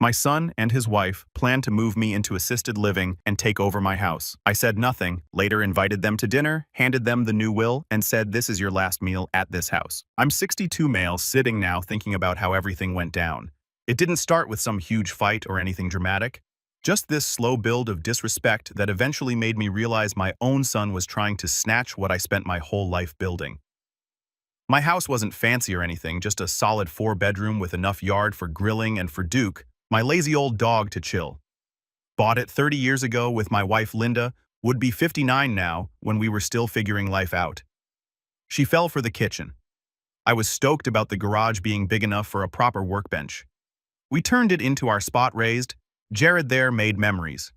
My son and his wife planned to move me into assisted living and take over my house. I said nothing, later invited them to dinner, handed them the new will, and said this is your last meal at this house. I'm 62 male sitting now thinking about how everything went down. It didn't start with some huge fight or anything dramatic. Just this slow build of disrespect that eventually made me realize my own son was trying to snatch what I spent my whole life building. My house wasn't fancy or anything, just a solid 4-bedroom with enough yard for grilling and for Duke, my lazy old dog, to chill. Bought it 30 years ago with my wife Linda, would be 59 now when we were still figuring life out. She fell for the kitchen. I was stoked about the garage being big enough for a proper workbench. We turned it into our spot raised. Jared there made memories.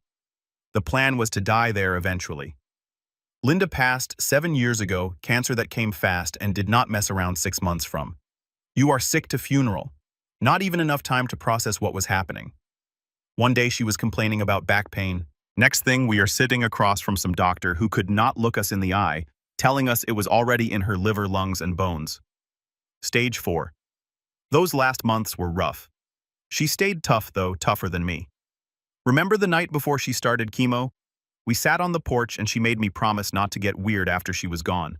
The plan was to die there eventually. Linda passed 7 years ago, cancer that came fast and did not mess around 6 months from. You are sick to funeral. Not even enough time to process what was happening. One day she was complaining about back pain. Next thing, we are sitting across from some doctor who could not look us in the eye, telling us it was already in her liver, lungs, and bones. Stage 4. Those last months were rough. She stayed tough though, tougher than me. Remember the night before she started chemo? We sat on the porch and she made me promise not to get weird after she was gone.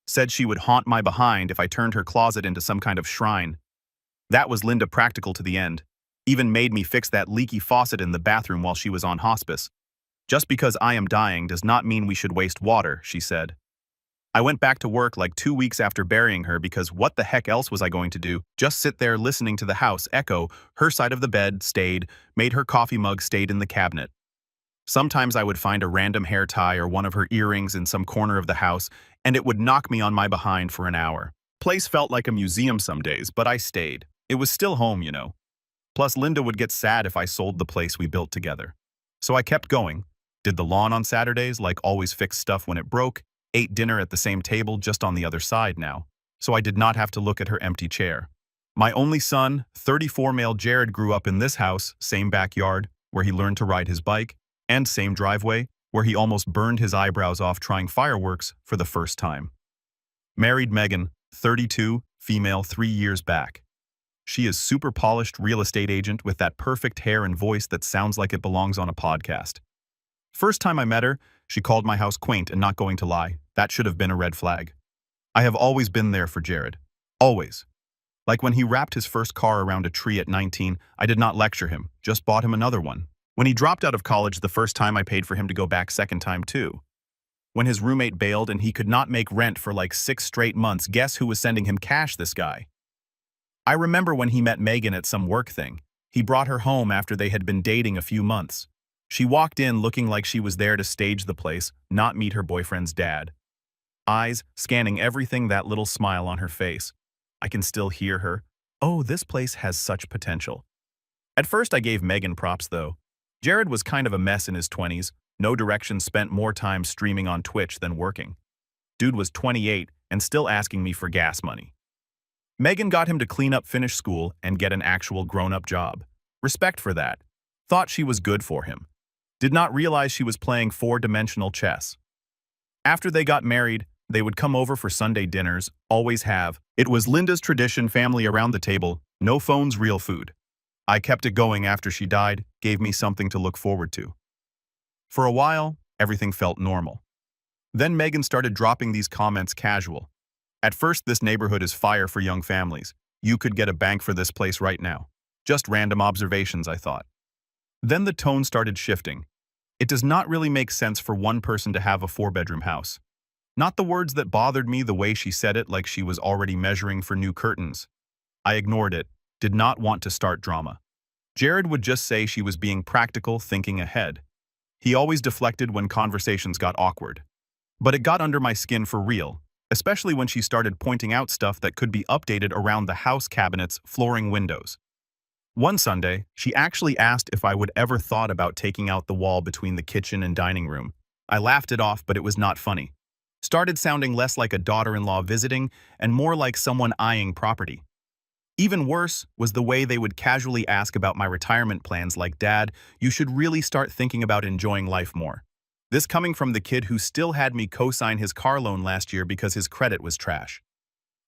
Said she would haunt my behind if I turned her closet into some kind of shrine. That was Linda practical to the end. Even made me fix that leaky faucet in the bathroom while she was on hospice. Just because I am dying does not mean we should waste water, she said. I went back to work like 2 weeks after burying her because what the heck else was I going to do? Just sit there listening to the house echo, her side of the bed stayed, made her coffee mug stayed in the cabinet. Sometimes I would find a random hair tie or one of her earrings in some corner of the house, and it would knock me on my behind for an hour. Place felt like a museum some days, but I stayed. It was still home, you know. Plus, Linda would get sad if I sold the place we built together. So I kept going. Did the lawn on Saturdays, like always fixed stuff when it broke, ate dinner at the same table just on the other side now, so I did not have to look at her empty chair. My only son, 34 male Jared, grew up in this house, same backyard, where he learned to ride his bike, and same driveway, where he almost burned his eyebrows off trying fireworks for the first time. Married Megan, 32, female, 3 years back. She is super polished real estate agent with that perfect hair and voice that sounds like it belongs on a podcast. First time I met her, she called my house quaint, and not going to lie, that should have been a red flag. I have always been there for Jared. Always. Like when he wrapped his first car around a tree at 19, I did not lecture him, just bought him another one. When he dropped out of college the first time, I paid for him to go back second time too. When his roommate bailed and he could not make rent for like 6 straight months, guess who was sending him cash? This guy. I remember when he met Megan at some work thing. He brought her home after they had been dating a few months. She walked in looking like she was there to stage the place, not meet her boyfriend's dad. Eyes scanning everything, that little smile on her face. I can still hear her. Oh, this place has such potential. At first I gave Megan props though. Jared was kind of a mess in his 20s, no direction, spent more time streaming on Twitch than working. Dude was 28 and still asking me for gas money. Megan got him to clean up, finish school, and get an actual grown-up job. Respect for that. Thought she was good for him. Did not realize she was playing 4-dimensional chess. After they got married, they would come over for Sunday dinners, always have. It was Linda's tradition, family around the table, no phones, real food. I kept it going after she died, gave me something to look forward to. For a while, everything felt normal. Then Megan started dropping these comments casual. At first, this neighborhood is fire for young families. You could get a bank for this place right now. Just random observations, I thought. Then the tone started shifting. It does not really make sense for one person to have a 4-bedroom house. Not the words that bothered me, the way she said it, like she was already measuring for new curtains. I ignored it, did not want to start drama. Jared would just say she was being practical, thinking ahead. He always deflected when conversations got awkward. But it got under my skin for real, especially when she started pointing out stuff that could be updated around the house: cabinets, flooring, windows. One Sunday, she actually asked if I would ever thought about taking out the wall between the kitchen and dining room. I laughed it off, but it was not funny. Started sounding less like a daughter-in-law visiting and more like someone eyeing property. Even worse was the way they would casually ask about my retirement plans, like, "Dad, you should really start thinking about enjoying life more." This coming from the kid who still had me co-sign his car loan last year because his credit was trash.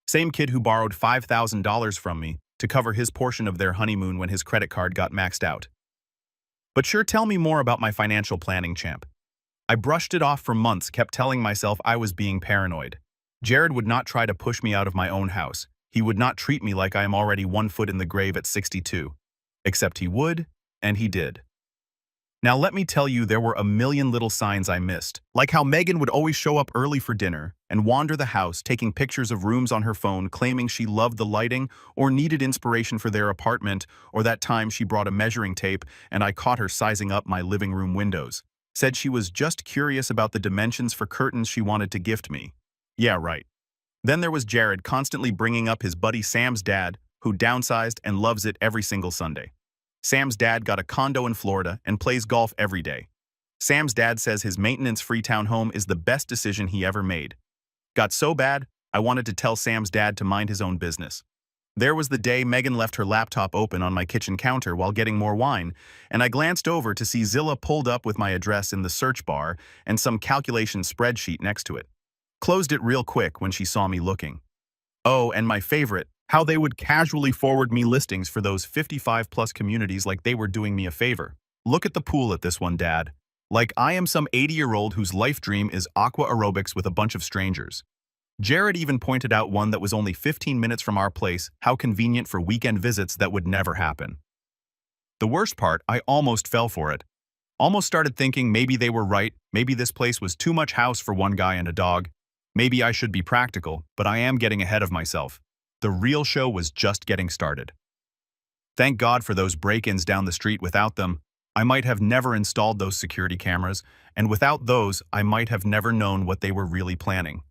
Same kid who borrowed $5,000 from me to cover his portion of their honeymoon when his credit card got maxed out. But sure, tell me more about my financial planning, champ. I brushed it off for months, kept telling myself I was being paranoid. Jared would not try to push me out of my own house. He would not treat me like I am already 1 foot in the grave at 62. Except he would, and he did. Now let me tell you, there were a million little signs I missed, like how Megan would always show up early for dinner and wander the house taking pictures of rooms on her phone claiming she loved the lighting or needed inspiration for their apartment, or that time she brought a measuring tape and I caught her sizing up my living room windows. Said she was just curious about the dimensions for curtains she wanted to gift me. Yeah, right. Then there was Jared constantly bringing up his buddy Sam's dad, who downsized and loves it every single Sunday. Sam's dad got a condo in Florida and plays golf every day. Sam's dad says his maintenance-free townhome is the best decision he ever made. Got so bad, I wanted to tell Sam's dad to mind his own business. There was the day Megan left her laptop open on my kitchen counter while getting more wine, and I glanced over to see Zillow pulled up with my address in the search bar and some calculation spreadsheet next to it. Closed it real quick when she saw me looking. Oh, and my favorite, how they would casually forward me listings for those 55-plus communities like they were doing me a favor. Look at the pool at this one, Dad. Like I am some 80-year-old whose life dream is aqua aerobics with a bunch of strangers. Jared even pointed out one that was only 15 minutes from our place, how convenient for weekend visits that would never happen. The worst part, I almost fell for it. Almost started thinking maybe they were right, maybe this place was too much house for one guy and a dog. Maybe I should be practical, but I am getting ahead of myself. The real show was just getting started. Thank God for those break-ins down the street. Without them, I might have never installed those security cameras, and without those, I might have never known what they were really planning.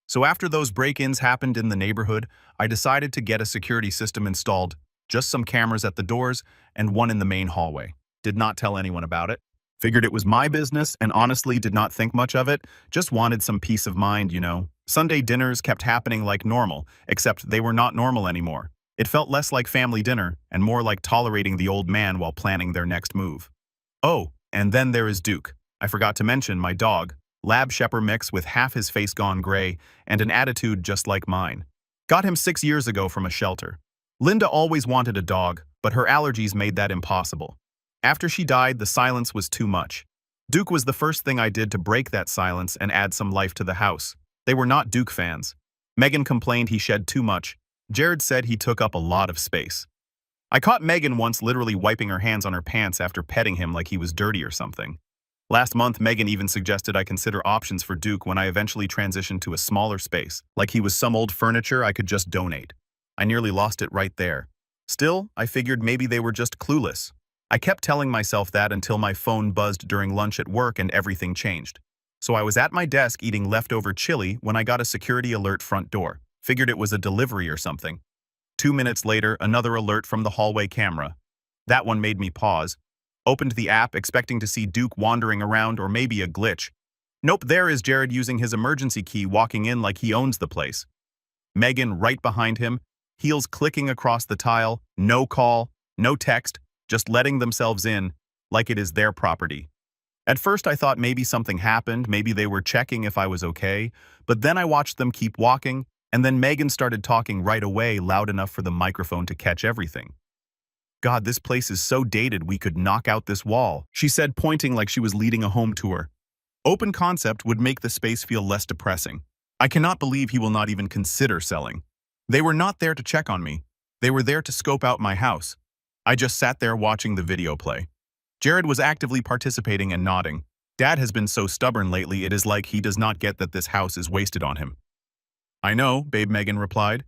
So after those break-ins happened in the neighborhood, I decided to get a security system installed, just some cameras at the doors and one in the main hallway. Did not tell anyone about it. Figured it was my business and honestly did not think much of it, just wanted some peace of mind, you know. Sunday dinners kept happening like normal, except they were not normal anymore. It felt less like family dinner and more like tolerating the old man while planning their next move. Oh, and then there is Duke. I forgot to mention my dog, Lab Shepherd mix with half his face gone gray and an attitude just like mine. Got him 6 years ago from a shelter. Linda always wanted a dog, but her allergies made that impossible. After she died, the silence was too much. Duke was the first thing I did to break that silence and add some life to the house. They were not Duke fans. Megan complained he shed too much. Jared said he took up a lot of space. I caught Megan once literally wiping her hands on her pants after petting him like he was dirty or something. Last month, Megan even suggested I consider options for Duke when I eventually transitioned to a smaller space, like he was some old furniture I could just donate. I nearly lost it right there. Still, I figured maybe they were just clueless. I kept telling myself that until my phone buzzed during lunch at work and everything changed. So I was at my desk eating leftover chili when I got a security alert front door. Figured it was a delivery or something. 2 minutes later, another alert from the hallway camera. That one made me pause. Opened the app expecting to see Duke wandering around or maybe a glitch. Nope, there is Jared using his emergency key walking in like he owns the place. Megan right behind him, heels clicking across the tile, no call, no text, just letting themselves in like it is their property. At first I thought maybe something happened, maybe they were checking if I was okay, but then I watched them keep walking, and then Megan started talking right away loud enough for the microphone to catch everything. God, this place is so dated we could knock out this wall, she said, pointing like she was leading a home tour. Open concept would make the space feel less depressing. I cannot believe he will not even consider selling. They were not there to check on me. They were there to scope out my house. I just sat there watching the video play. Jared was actively participating and nodding. Dad has been so stubborn lately, it is like he does not get that this house is wasted on him. I know, babe, Megan replied.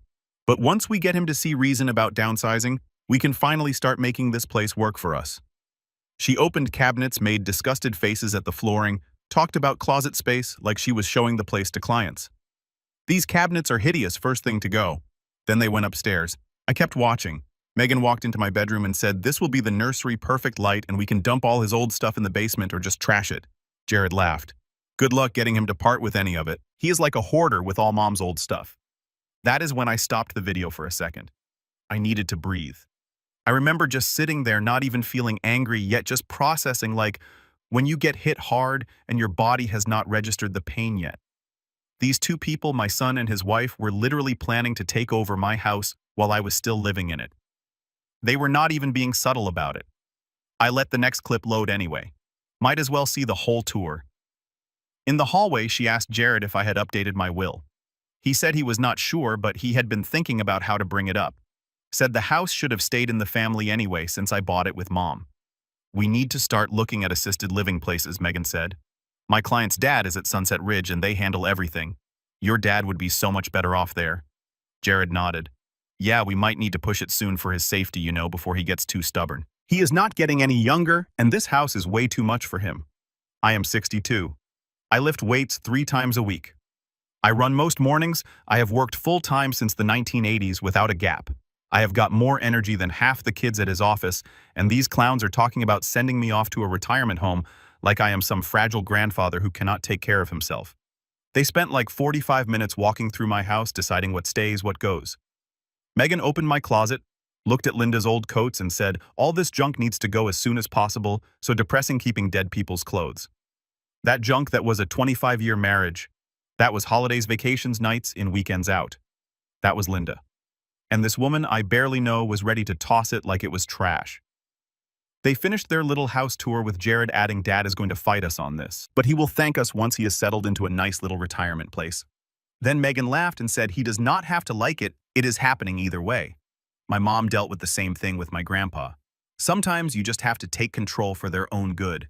But once we get him to see reason about downsizing, we can finally start making this place work for us. She opened cabinets, made disgusted faces at the flooring, talked about closet space like she was showing the place to clients. These cabinets are hideous, first thing to go. Then they went upstairs. I kept watching. Megan walked into my bedroom and said, "This will be the nursery, perfect light, and we can dump all his old stuff in the basement or just trash it." Jared laughed. Good luck getting him to part with any of it. He is like a hoarder with all mom's old stuff. That is when I stopped the video for a second. I needed to breathe. I remember just sitting there, not even feeling angry, yet just processing like when you get hit hard and your body has not registered the pain yet. These two people, my son and his wife, were literally planning to take over my house while I was still living in it. They were not even being subtle about it. I let the next clip load anyway. Might as well see the whole tour. In the hallway, she asked Jared if I had updated my will. He said he was not sure, but he had been thinking about how to bring it up. Said the house should have stayed in the family anyway since I bought it with Mom. We need to start looking at assisted living places, Megan said. My client's dad is at Sunset Ridge and they handle everything. Your dad would be so much better off there. Jared nodded. Yeah, we might need to push it soon for his safety, before he gets too stubborn. He is not getting any younger, and this house is way too much for him. I am 62. I lift weights 3 times a week. I run most mornings. I have worked full-time since the 1980s without a gap. I have got more energy than half the kids at his office, and these clowns are talking about sending me off to a retirement home like I am some fragile grandfather who cannot take care of himself. They spent like 45 minutes walking through my house deciding what stays, what goes. Megan opened my closet, looked at Linda's old coats and said, all this junk needs to go as soon as possible, so depressing keeping dead people's clothes. That junk that was a 25-year marriage. That was holidays, vacations, nights, in weekends out. That was Linda. And this woman I barely know was ready to toss it like it was trash. They finished their little house tour with Jared adding Dad is going to fight us on this, but he will thank us once he is settled into a nice little retirement place. Then Megan laughed and said he does not have to like it, it is happening either way. My mom dealt with the same thing with my grandpa. Sometimes you just have to take control for their own good.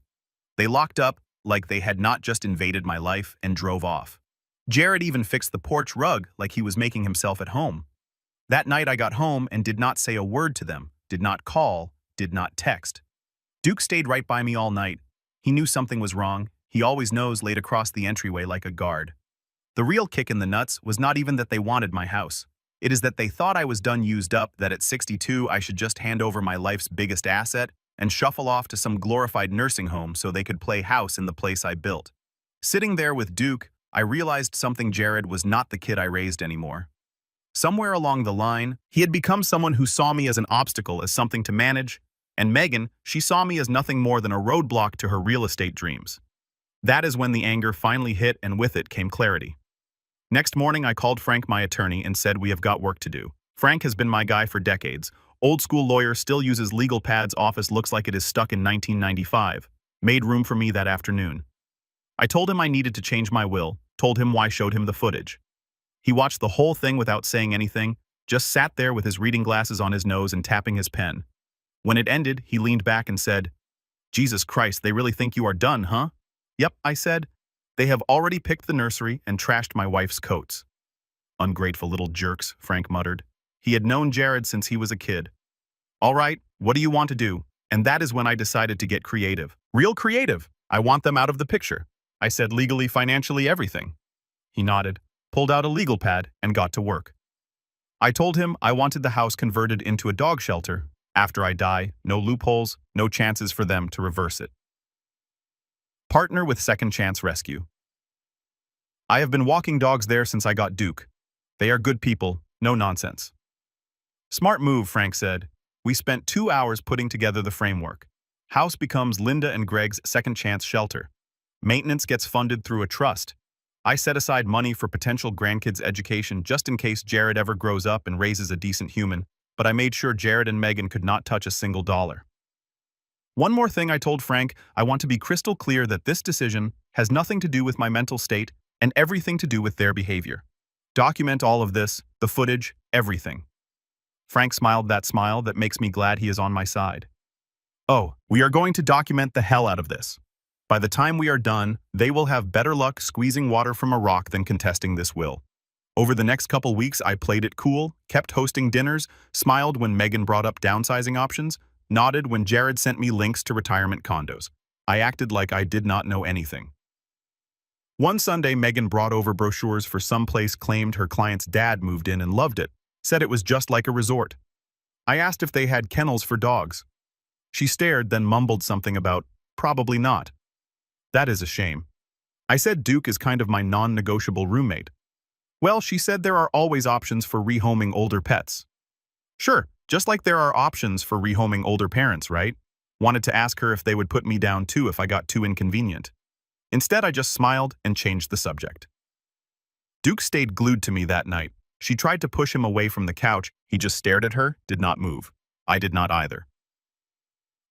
They locked up like they had not just invaded my life and drove off. Jared even fixed the porch rug like he was making himself at home. That night I got home and did not say a word to them, did not call, did not text. Duke stayed right by me all night. He knew something was wrong. He always knows, laid across the entryway like a guard. The real kick in the nuts was not even that they wanted my house. It is that they thought I was done used up, that at 62 I should just hand over my life's biggest asset and shuffle off to some glorified nursing home so they could play house in the place I built. Sitting there with Duke, I realized something. Jared was not the kid I raised anymore. Somewhere along the line, he had become someone who saw me as an obstacle, as something to manage, and Megan, she saw me as nothing more than a roadblock to her real estate dreams. That is when the anger finally hit, and with it came clarity. Next morning, I called Frank, my attorney, and said we have got work to do. Frank has been my guy for decades. Old school lawyer, still uses legal pads, office looks like it is stuck in 1995. Made room for me that afternoon. I told him I needed to change my will, told him why, showed him the footage. He watched the whole thing without saying anything, just sat there with his reading glasses on his nose and tapping his pen. When it ended, he leaned back and said, Jesus Christ, they really think you are done, huh? Yep, I said. They have already picked the nursery and trashed my wife's coats. Ungrateful little jerks, Frank muttered. He had known Jared since he was a kid. All right, what do you want to do? And that is when I decided to get creative. Real creative. I want them out of the picture. I said legally, financially, everything. He nodded, pulled out a legal pad, and got to work. I told him I wanted the house converted into a dog shelter. After I die, no loopholes, no chances for them to reverse it. Partner with Second Chance Rescue. I have been walking dogs there since I got Duke. They are good people, no nonsense. Smart move, Frank said. We spent 2 hours putting together the framework. House becomes Linda and Greg's second chance shelter. Maintenance gets funded through a trust. I set aside money for potential grandkids' education just in case Jared ever grows up and raises a decent human, but I made sure Jared and Megan could not touch a single dollar. One more thing, I told Frank, I want to be crystal clear that this decision has nothing to do with my mental state and everything to do with their behavior. Document all of this, the footage, everything. Frank smiled that smile that makes me glad he is on my side. Oh, we are going to document the hell out of this. By the time we are done, they will have better luck squeezing water from a rock than contesting this will. Over the next couple weeks, I played it cool, kept hosting dinners, smiled when Megan brought up downsizing options, nodded when Jared sent me links to retirement condos. I acted like I did not know anything. One Sunday, Megan brought over brochures for some place, claimed her client's dad moved in and loved it, said it was just like a resort. I asked if they had kennels for dogs. She stared, then mumbled something about, probably not. That is a shame. I said Duke is kind of my non-negotiable roommate. Well, she said there are always options for rehoming older pets. Sure, just like there are options for rehoming older parents, right? Wanted to ask her if they would put me down too if I got too inconvenient. Instead, I just smiled and changed the subject. Duke stayed glued to me that night. She tried to push him away from the couch, He just stared at her, did not move. I did not either.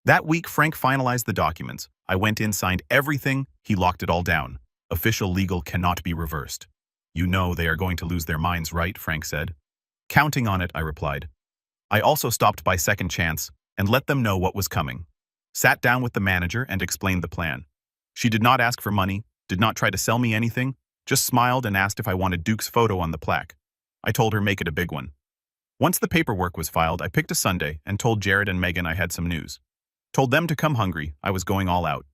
That week, Frank finalized the documents. I went in, signed everything, he locked it all down. Official legal cannot be reversed. You know they are going to lose their minds, right? Frank said. Counting on it, I replied. I also stopped by Second Chance and let them know what was coming. Sat down with the manager and explained the plan. She did not ask for money, did not try to sell me anything, just smiled and asked if I wanted Duke's photo on the plaque. I told her make it a big one. Once the paperwork was filed, I picked a Sunday and told Jared and Megan I had some news. Told them to come hungry, I was going all out.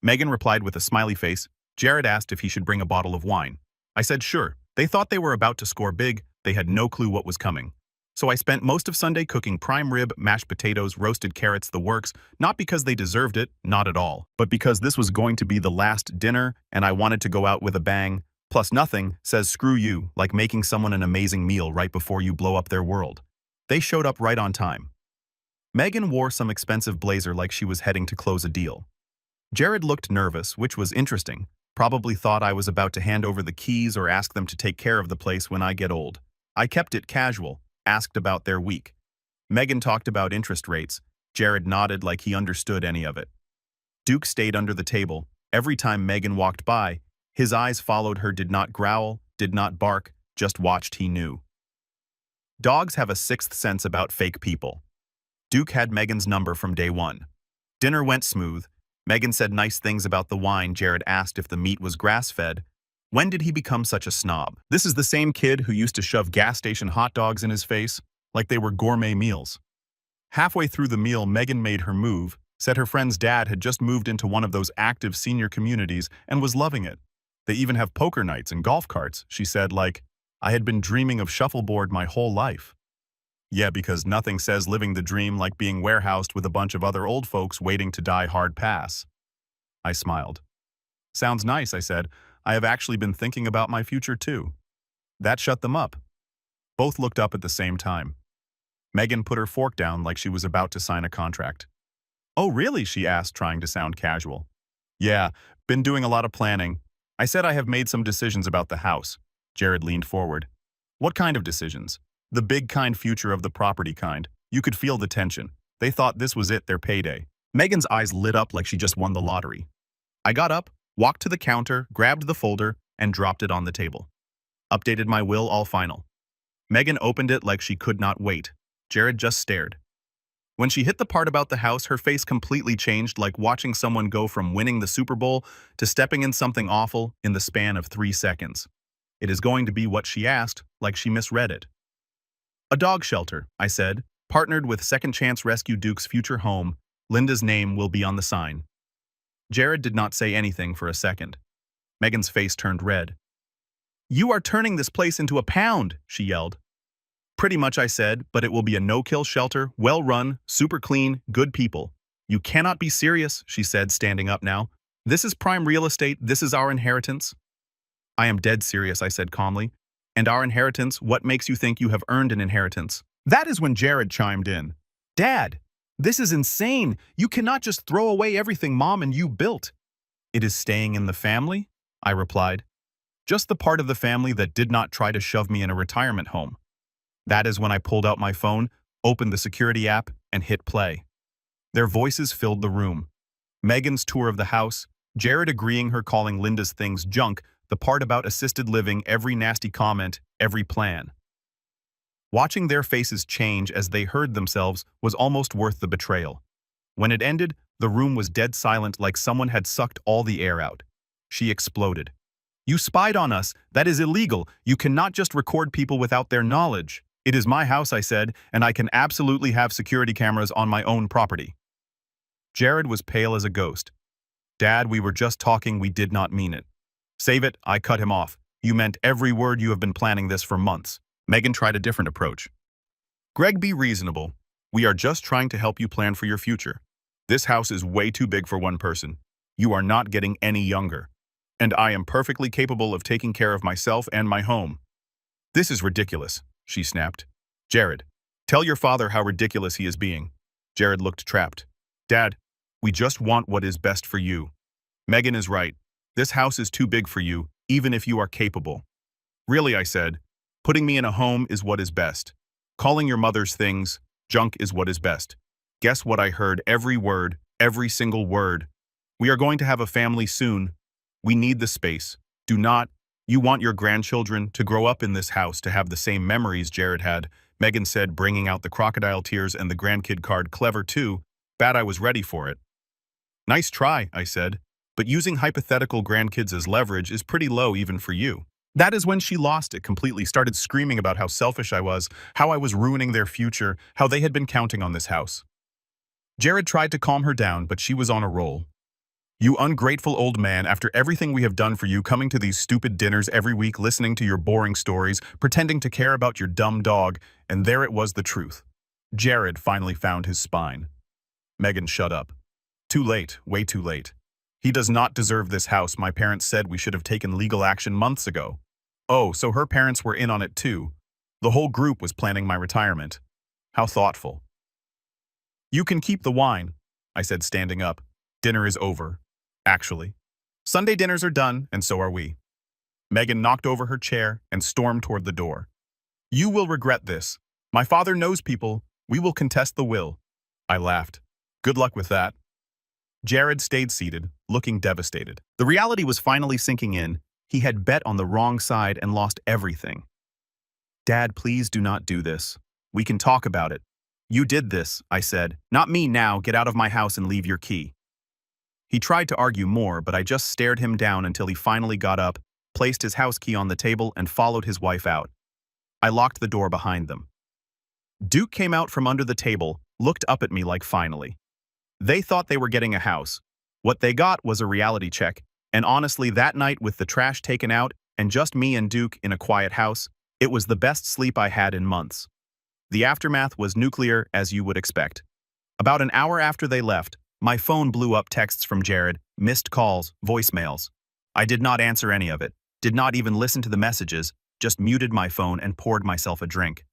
Megan replied with a smiley face. Jared asked if he should bring a bottle of wine. I said sure. They thought they were about to score big, they had no clue what was coming. So I spent most of Sunday cooking prime rib, mashed potatoes, roasted carrots, the works, not because they deserved it, not at all, but because this was going to be the last dinner and I wanted to go out with a bang. Plus nothing says screw you like making someone an amazing meal right before you blow up their world. They showed up right on time. Megan wore some expensive blazer like she was heading to close a deal. Jared looked nervous, which was interesting. Probably thought I was about to hand over the keys or ask them to take care of the place when I get old. I kept it casual, asked about their week. Megan talked about interest rates. Jared nodded like he understood any of it. Duke stayed under the table. Every time Megan walked by, his eyes followed her, did not growl, did not bark, just watched. He knew. Dogs have a sixth sense about fake people. Duke had Megan's number from day one. Dinner went smooth. Megan said nice things about the wine. Jared asked if the meat was grass-fed. When did he become such a snob? This is the same kid who used to shove gas station hot dogs in his face, like they were gourmet meals. Halfway through the meal, Megan made her move, said her friend's dad had just moved into one of those active senior communities and was loving it. They even have poker nights and golf carts, she said, like, I had been dreaming of shuffleboard my whole life. Yeah, because nothing says living the dream like being warehoused with a bunch of other old folks waiting to die hard pass. I smiled. Sounds nice, I said. I have actually been thinking about my future too. That shut them up. Both looked up at the same time. Megan put her fork down like she was about to sign a contract. Oh, really? She asked, trying to sound casual. Yeah, been doing a lot of planning. I said I have made some decisions about the house. Jared leaned forward. What kind of decisions? The big kind, future of the property kind. You could feel the tension. They thought this was it, their payday. Megan's eyes lit up like she just won the lottery. I got up, walked to the counter, grabbed the folder, and dropped it on the table. Updated my will, all final. Megan opened it like she could not wait. Jared just stared. When she hit the part about the house, her face completely changed, like watching someone go from winning the Super Bowl to stepping in something awful in the span of 3 seconds. It is going to be what she asked, like she misread it. A dog shelter, I said, partnered with Second Chance Rescue. Duke's future home. Linda's name will be on the sign. Jared did not say anything for a second. Megan's face turned red. You are turning this place into a pound, she yelled. Pretty much, I said, but it will be a no-kill shelter, well-run, super clean, good people. You cannot be serious, she said, standing up now. This is prime real estate, this is our inheritance. I am dead serious, I said calmly. And our inheritance, what makes you think you have earned an inheritance? That is when Jared chimed in. Dad, this is insane. You cannot just throw away everything Mom and you built. It is staying in the family, I replied. Just the part of the family that did not try to shove me in a retirement home. That is when I pulled out my phone, opened the security app, and hit play. Their voices filled the room. Megan's tour of the house, Jared agreeing, her calling Linda's things junk, the part about assisted living, every nasty comment, every plan. Watching their faces change as they heard themselves was almost worth the betrayal. When it ended, the room was dead silent, like someone had sucked all the air out. She exploded. You spied on us. That is illegal. You cannot just record people without their knowledge. It is my house, I said, and I can absolutely have security cameras on my own property. Jared was pale as a ghost. Dad, we were just talking, we did not mean it. Save it, I cut him off. You meant every word. You have been planning this for months. Megan tried a different approach. Greg, be reasonable. We are just trying to help you plan for your future. This house is way too big for one person. You are not getting any younger. And I am perfectly capable of taking care of myself and my home. This is ridiculous, she snapped. Jared, tell your father how ridiculous he is being. Jared looked trapped. Dad, we just want what is best for you. Megan is right. This house is too big for you, even if you are capable. Really, I said, putting me in a home is what is best. Calling your mother's things junk is what is best. Guess what I heard? Every word, every single word. We are going to have a family soon. We need the space. Do not. You want your grandchildren to grow up in this house to have the same memories Jared had, Megan said, bringing out the crocodile tears and the grandkid card. Clever too. Bad I was ready for it. Nice try, I said, but using hypothetical grandkids as leverage is pretty low even for you. That is when she lost it completely, started screaming about how selfish I was, how I was ruining their future, how they had been counting on this house. Jared tried to calm her down, but she was on a roll. You ungrateful old man, after everything we have done for you, coming to these stupid dinners every week, listening to your boring stories, pretending to care about your dumb dog, and there it was, the truth. Jared finally found his spine. Megan, shut up. Too late, way too late. He does not deserve this house. My parents said we should have taken legal action months ago. Oh, so her parents were in on it too. The whole group was planning my retirement. How thoughtful. You can keep the wine, I said, standing up. Dinner is over. Actually. Sunday dinners are done, and so are we. Megan knocked over her chair and stormed toward the door. You will regret this. My father knows people. We will contest the will. I laughed. Good luck with that. Jared stayed seated, looking devastated. The reality was finally sinking in. He had bet on the wrong side and lost everything. Dad, please do not do this. We can talk about it. You did this, I said. Not me now. Get out of my house and leave your key. He tried to argue more, but I just stared him down until he finally got up, placed his house key on the table, and followed his wife out. I locked the door behind them. Duke came out from under the table, looked up at me like finally. They thought they were getting a house. What they got was a reality check, and honestly, that night with the trash taken out and just me and Duke in a quiet house, it was the best sleep I had in months. The aftermath was nuclear, as you would expect. About an hour after they left, my phone blew up texts from Jared, missed calls, voicemails. I did not answer any of it, did not even listen to the messages, just muted my phone and poured myself a drink.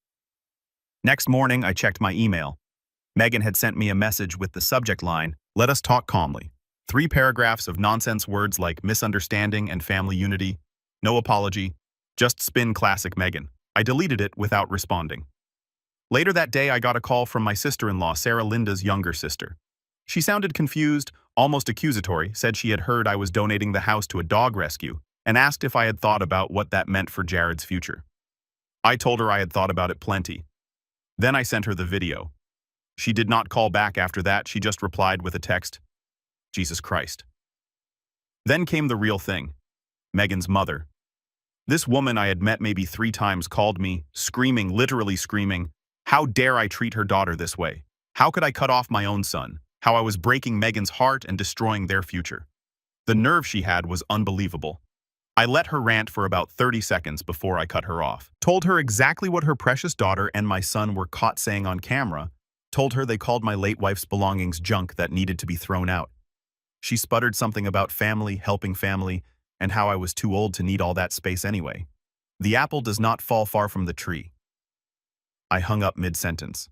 Next morning, I checked my email. Megan had sent me a message with the subject line, "Let us talk calmly." 3 paragraphs of nonsense words like misunderstanding and family unity. No apology. Just spin classic Megan. I deleted it without responding. Later that day, I got a call from my sister-in-law, Sarah, Linda's younger sister. She sounded confused, almost accusatory, said she had heard I was donating the house to a dog rescue, and asked if I had thought about what that meant for Jared's future. I told her I had thought about it plenty. Then I sent her the video. She did not call back after that, she just replied with a text, Jesus Christ. Then came the real thing, Megan's mother. This woman I had met maybe 3 times called me, screaming, literally screaming, how dare I treat her daughter this way? How could I cut off my own son? How I was breaking Megan's heart and destroying their future. The nerve she had was unbelievable. I let her rant for about 30 seconds before I cut her off. Told her exactly what her precious daughter and my son were caught saying on camera. Told her they called my late wife's belongings junk that needed to be thrown out. She sputtered something about family, helping family, and how I was too old to need all that space anyway. The apple does not fall far from the tree. I hung up mid-sentence.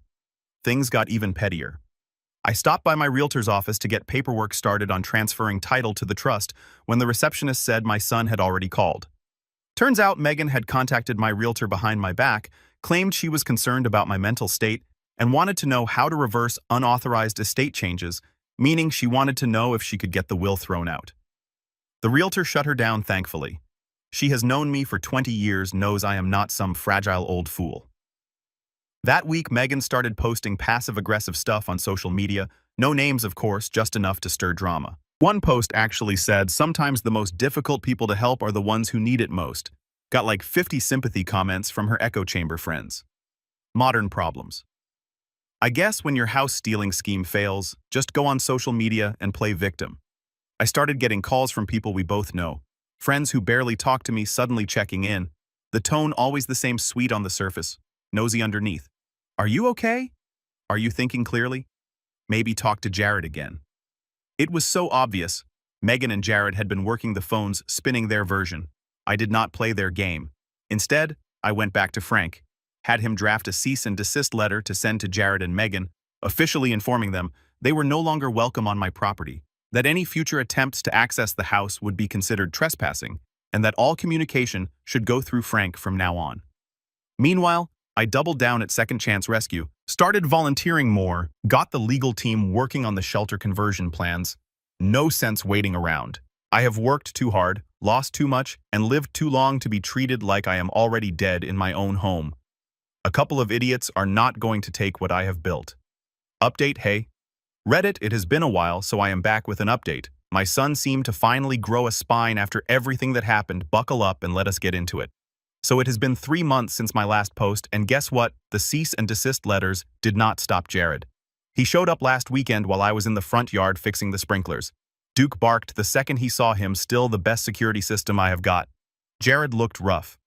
Things got even pettier. I stopped by my realtor's office to get paperwork started on transferring title to the trust when the receptionist said my son had already called. Turns out Megan had contacted my realtor behind my back, claimed she was concerned about my mental state, and wanted to know how to reverse unauthorized estate changes, meaning she wanted to know if she could get the will thrown out. The realtor shut her down, thankfully. She has known me for 20 years, knows I am not some fragile old fool. That week, Megan started posting passive-aggressive stuff on social media, no names, of course, just enough to stir drama. One post actually said, sometimes the most difficult people to help are the ones who need it most. Got like 50 sympathy comments from her echo chamber friends. Modern problems. I guess when your house stealing scheme fails, just go on social media and play victim. I started getting calls from people we both know. Friends who barely talk to me suddenly checking in. The tone always the same, sweet on the surface, nosy underneath. Are you okay? Are you thinking clearly? Maybe talk to Jared again. It was so obvious. Megan and Jared had been working the phones, spinning their version. I did not play their game. Instead, I went back to Frank, had him draft a cease and desist letter to send to Jared and Megan, officially informing them they were no longer welcome on my property, that any future attempts to access the house would be considered trespassing, and that all communication should go through Frank from now on. Meanwhile, I doubled down at Second Chance Rescue, started volunteering more, got the legal team working on the shelter conversion plans. No sense waiting around. I have worked too hard, lost too much, and lived too long to be treated like I am already dead in my own home. A couple of idiots are not going to take what I have built. Update, hey. Reddit, it has been a while, so I am back with an update. My son seemed to finally grow a spine after everything that happened. Buckle up and let us get into it. So it has been 3 months since my last post, and guess what? The cease and desist letters did not stop Jared. He showed up last weekend while I was in the front yard fixing the sprinklers. Duke barked the second he saw him, still the best security system I have got. Jared looked rough.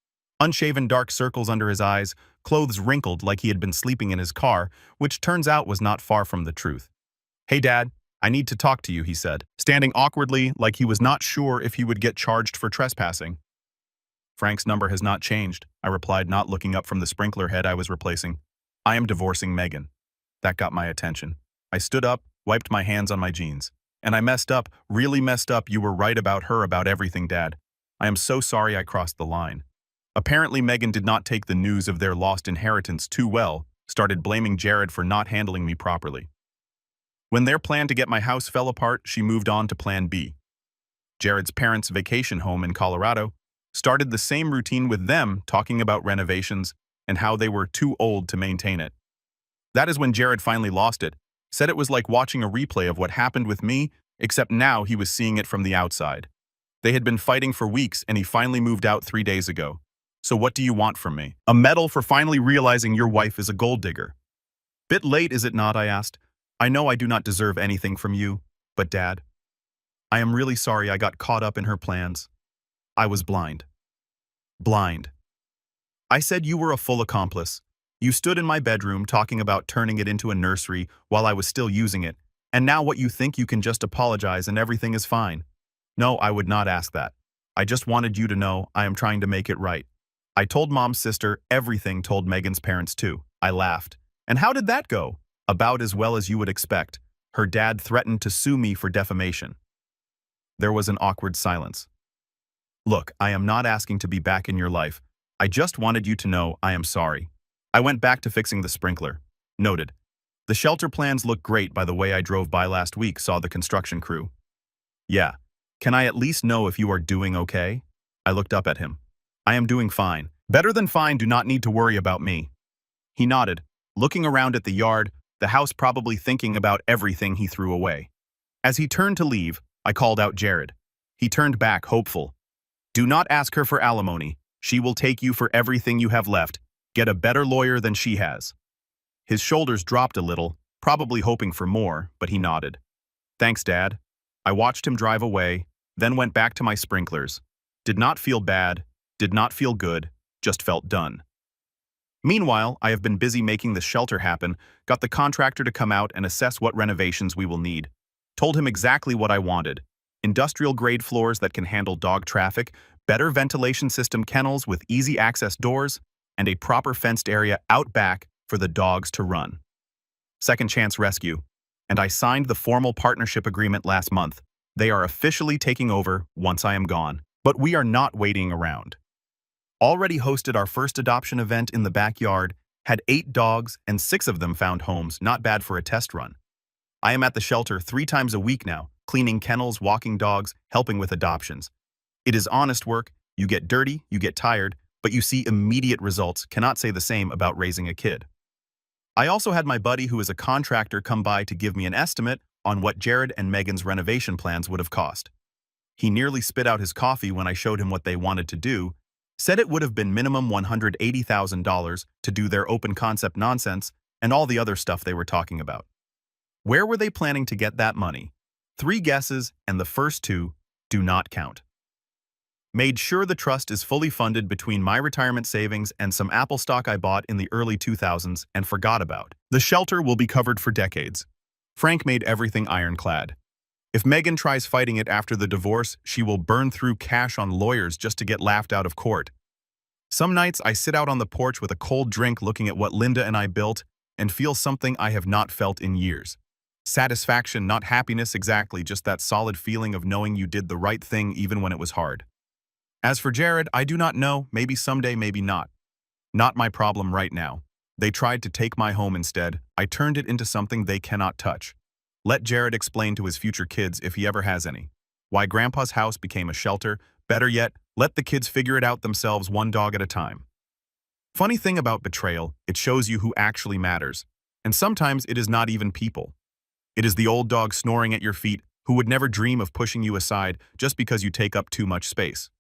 Unshaven, dark circles under his eyes, clothes wrinkled like he had been sleeping in his car, which turns out was not far from the truth. "Hey Dad, I need to talk to you," he said, standing awkwardly like he was not sure if he would get charged for trespassing. "Frank's number has not changed," I replied, not looking up from the sprinkler head I was replacing. "I am divorcing Megan." That got my attention. I stood up, wiped my hands on my jeans. "And I messed up, really messed up. You were right about her, about everything, Dad. I am so sorry I crossed the line." Apparently Megan did not take the news of their lost inheritance too well, started blaming Jared for not handling me properly. When their plan to get my house fell apart, she moved on to plan B. Jared's parents' vacation home in Colorado started the same routine with them, talking about renovations and how they were too old to maintain it. That is when Jared finally lost it, said it was like watching a replay of what happened with me, except now he was seeing it from the outside. They had been fighting for weeks and he finally moved out 3 days ago. "So what do you want from me?" "A medal for finally realizing your wife is a gold digger." "Bit late, is it not?" I asked. "I know I do not deserve anything from you, but Dad, I am really sorry I got caught up in her plans. I was blind." "Blind?" I said you were a full accomplice. You stood in my bedroom talking about turning it into a nursery while I was still using it, and now what you think you can just apologize and everything is fine. No, I would not ask that. I just wanted you to know I am trying to make it right. I told Mom's sister everything, told Megan's parents too. I laughed. And how did that go? About as well as you would expect. Her dad threatened to sue me for defamation. There was an awkward silence. "Look, I am not asking to be back in your life. I just wanted you to know I am sorry." I went back to fixing the sprinkler. Noted. "The shelter plans look great by the way I drove by last week, saw the construction crew." "Yeah. Can I at least know if you are doing okay?" I looked up at him. "I am doing fine. Better than fine, do not need to worry about me." He nodded, looking around at the yard, the house probably thinking about everything he threw away. As he turned to leave, I called out Jared. He turned back, hopeful. "Do not ask her for alimony. She will take you for everything you have left. Get a better lawyer than she has." His shoulders dropped a little, probably hoping for more, but he nodded. "Thanks, Dad." I watched him drive away, then went back to my sprinklers. Did not feel bad, did not feel good, just felt done. Meanwhile, I have been busy making the shelter happen, got the contractor to come out and assess what renovations we will need. Told him exactly what I wanted. Industrial-grade floors that can handle dog traffic, better ventilation system kennels with easy access doors, and a proper fenced area out back for the dogs to run. Second Chance Rescue. And I signed the formal partnership agreement last month. They are officially taking over once I am gone. But we are not waiting around. Already hosted our first adoption event in the backyard, had 8 dogs and 6 of them found homes, not bad for a test run. I am at the shelter 3 times a week now, cleaning kennels, walking dogs, helping with adoptions. It is honest work, you get dirty, you get tired, but you see immediate results. Cannot say the same about raising a kid. I also had my buddy who is a contractor come by to give me an estimate on what Jared and Megan's renovation plans would have cost. He nearly spit out his coffee when I showed him what they wanted to do, said it would have been minimum $180,000 to do their open concept nonsense and all the other stuff they were talking about. Where were they planning to get that money? 3 guesses, and the first 2 do not count. Made sure the trust is fully funded between my retirement savings and some Apple stock I bought in the early 2000s and forgot about. The shelter will be covered for decades. Frank made everything ironclad. If Megan tries fighting it after the divorce, she will burn through cash on lawyers just to get laughed out of court. Some nights I sit out on the porch with a cold drink looking at what Linda and I built and feel something I have not felt in years. Satisfaction, not happiness exactly, just that solid feeling of knowing you did the right thing even when it was hard. As for Jared, I do not know, maybe someday, maybe not. Not my problem right now. They tried to take my home instead. I turned it into something they cannot touch. Let Jared explain to his future kids if he ever has any. Why Grandpa's house became a shelter. Better yet, let the kids figure it out themselves one dog at a time. Funny thing about betrayal, it shows you who actually matters. And sometimes it is not even people. It is the old dog snoring at your feet who would never dream of pushing you aside just because you take up too much space.